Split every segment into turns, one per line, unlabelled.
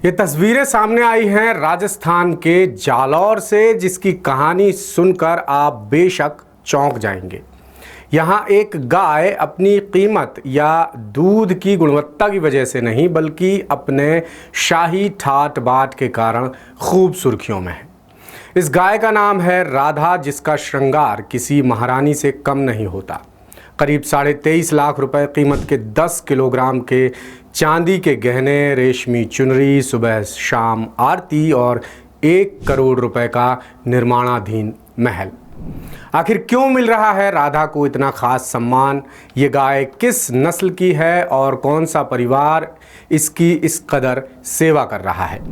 ये तस्वीरें सामने आई हैं राजस्थान के जालौर से, जिसकी कहानी सुनकर आप बेशक चौंक जाएंगे। यहाँ एक गाय अपनी कीमत या दूध की गुणवत्ता की वजह से नहीं, बल्कि अपने शाही ठाट बाट के कारण खूब सुर्खियों में है। इस गाय का नाम है राधा, जिसका श्रृंगार किसी महारानी से कम नहीं होता। करीब 23.5 लाख रुपए कीमत के 10 किलोग्राम के चांदी के गहने, रेशमी चुनरी, सुबह शाम आरती और 1 करोड़ रुपए का निर्माणाधीन महल। आखिर क्यों मिल रहा है राधा को इतना खास सम्मान? ये गाय किस नस्ल की है और कौन सा परिवार इसकी इस कदर सेवा कर रहा है?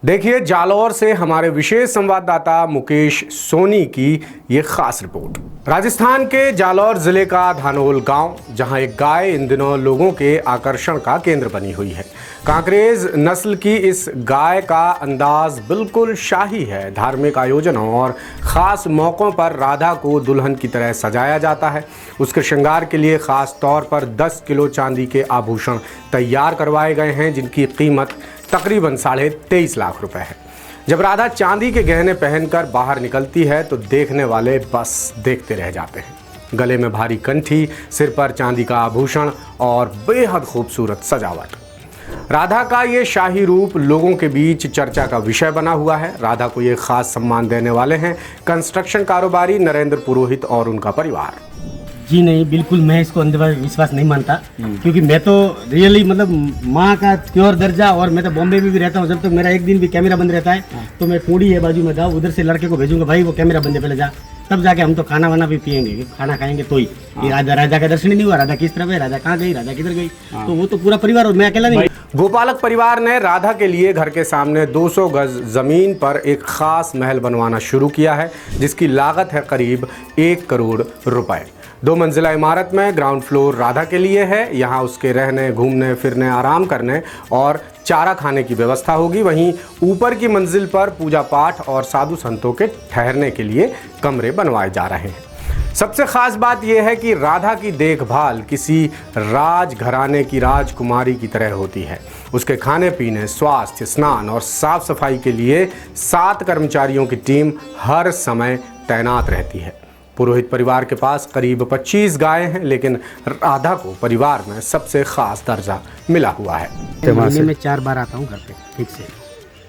देखिए जालौर से हमारे विशेष संवाददाता मुकेश सोनी की ये खास रिपोर्ट। राजस्थान के जालौर जिले का धानोल गांव, जहां एक गाय इन दिनों लोगों के आकर्षण का केंद्र बनी हुई है। कांकरेज नस्ल की इस गाय का अंदाज बिल्कुल शाही है। धार्मिक आयोजनों और ख़ास मौक़ों पर राधा को दुल्हन की तरह सजाया जाता है। उसके श्रृंगार के लिए ख़ास तौर पर 10 किलो चांदी के आभूषण तैयार करवाए गए हैं, जिनकी कीमत तकरीबन 23.5 लाख रुपए है। जब राधा चांदी के गहने पहनकर बाहर निकलती है तो देखने वाले बस देखते रह जाते हैं। गले में भारी कंठी, सिर पर चांदी का आभूषण और बेहद खूबसूरत सजावट। राधा का ये शाही रूप लोगों के बीच चर्चा का विषय बना हुआ है। राधा को ये खास सम्मान देने वाले हैं कंस्ट्रक्शन कारोबारी नरेंद्र पुरोहित और उनका परिवार।
जी नहीं, बिल्कुल मैं इसको अंधविश्वास नहीं मानता, क्योंकि मैं तो रियली माँ का प्योर दर्जा, और मैं तो बॉम्बे में भी रहता हूँ। जब तक मेरा एक दिन भी कैमरा बंद रहता है तो मैं टूडी है बाजू में जाऊँ, उधर से लड़के को भेजूंगा, भाई वो कैमरा बंद है पहले जा, तब जाके हम तो खाना वाना भी पियेंगे, खाना खाएंगे तो ही। राजा का दर्शन ही नहीं हुआ, राधा किस तरफ है, राधा कहाँ गई, राधा किधर गई, तो वो तो पूरा परिवार और मैं अकेला नहीं।
गोपालक परिवार ने राधा के लिए घर के सामने 200 गज जमीन पर एक खास महल बनवाना शुरू किया है, जिसकी लागत है करीब 1 करोड़ रुपए। 2 मंजिला इमारत में ग्राउंड फ्लोर राधा के लिए है। यहाँ उसके रहने, घूमने फिरने, आराम करने और चारा खाने की व्यवस्था होगी। वहीं ऊपर की मंजिल पर पूजा पाठ और साधु संतों के ठहरने के लिए कमरे बनवाए जा रहे हैं। सबसे खास बात यह है कि राधा की देखभाल किसी राजघराने की राजकुमारी की तरह होती है। उसके खाने पीने, स्वास्थ्य, स्नान और साफ सफाई के लिए 7 कर्मचारियों की टीम हर समय तैनात रहती है। पुरोहित परिवार के पास करीब 25 गायें हैं, लेकिन राधा को परिवार में सबसे खास दर्जा मिला हुआ है।
महीने में 4 बार आता हूँ घर पे, ठीक से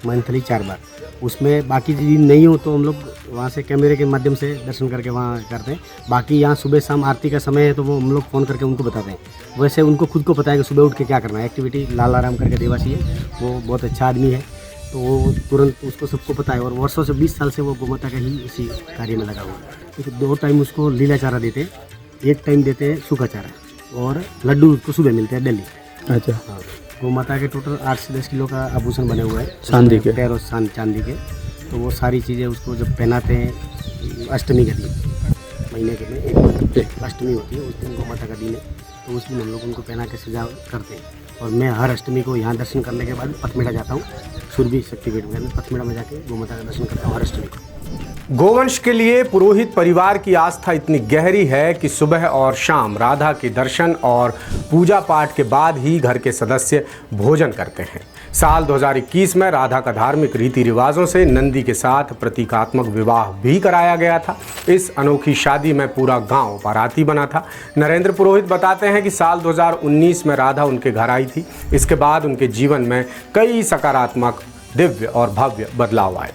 मंथली 4 बार। उसमें बाकी दिन नहीं हो तो हम लोग वहाँ से कैमरे के माध्यम से दर्शन करके वहाँ करते हैं। बाकी यहाँ सुबह शाम आरती का समय है तो वो हम लोग फ़ोन करके उनको बताते हैं। वैसे उनको खुद को पता है कि सुबह उठ के क्या करना है। एक्टिविटी लाला राम करके देवासी है, वो बहुत अच्छा आदमी है, तो वो तुरंत उसको सबको पता है। और वर्षों से 20 साल से वो गोमाता का ही इसी कार्य में लगा हुआ है। तो 2 टाइम उसको लीला चारा देते हैं, 1 टाइम देते हैं सूखा चारा, और लड्डू उसको सुबह मिलते हैं डेली।
अच्छा।
हाँ, गोमाता के टोटल 8 से 10 किलो का आभूषण बने हुए हैं
चांदी के,
पैरों चांदी के। तो वो सारी चीज़ें उसको जब पहनाते हैं अष्टमी के दिन, महीने के में एक अष्टमी होती है, उस दिन गोमाता का दिन है, तो उस दिन हम लोग उनको पहना के सजा करते हैं। और मैं हर अष्टमी को यहाँ दर्शन करने के बाद पथमेड़ा जाता हूँ, सुरभि शक्तिपीठ में पथमेड़ा में जाके गोमाता का दर्शन करता हूँ हर अष्टमी को।
गोवंश के लिए पुरोहित परिवार की आस्था इतनी गहरी है कि सुबह और शाम राधा के दर्शन और पूजा पाठ के बाद ही घर के सदस्य भोजन करते हैं। साल 2021 में राधा का धार्मिक रीति रिवाजों से नंदी के साथ प्रतीकात्मक विवाह भी कराया गया था। इस अनोखी शादी में पूरा गांव बाराती बना था। नरेंद्र पुरोहित बताते हैं कि साल 2019 में राधा उनके घर आई थी। इसके बाद उनके जीवन में कई सकारात्मक, दिव्य और भव्य बदलाव आए।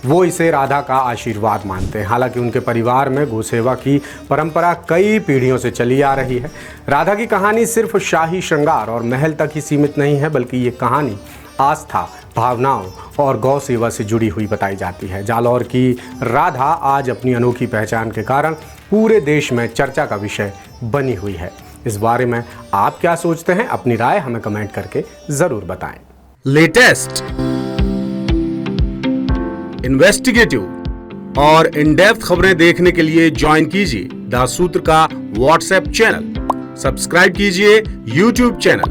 वो इसे राधा का आशीर्वाद मानते हैं। हालांकि उनके परिवार में गोसेवा की परंपरा कई पीढ़ियों से चली आ रही है। राधा की कहानी सिर्फ शाही श्रृंगार और महल तक ही सीमित नहीं है, बल्कि ये कहानी आस्था, भावनाओं और गौ सेवा से जुड़ी हुई बताई जाती है। जालौर की राधा आज अपनी अनोखी पहचान के कारण पूरे देश में चर्चा का विषय बनी हुई है। इस बारे में आप क्या सोचते हैं? अपनी राय हमें कमेंट करके ज़रूर बताएं।
लेटेस्ट, इन्वेस्टिगेटिव और इन डेप्थ खबरें देखने के लिए ज्वाइन कीजिए द सूत्र का व्हाट्सएप चैनल, सब्सक्राइब कीजिए यूट्यूब चैनल,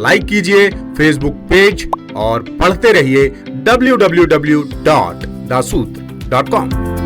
लाइक कीजिए फेसबुक पेज और पढ़ते रहिए www.daसूत्र.com।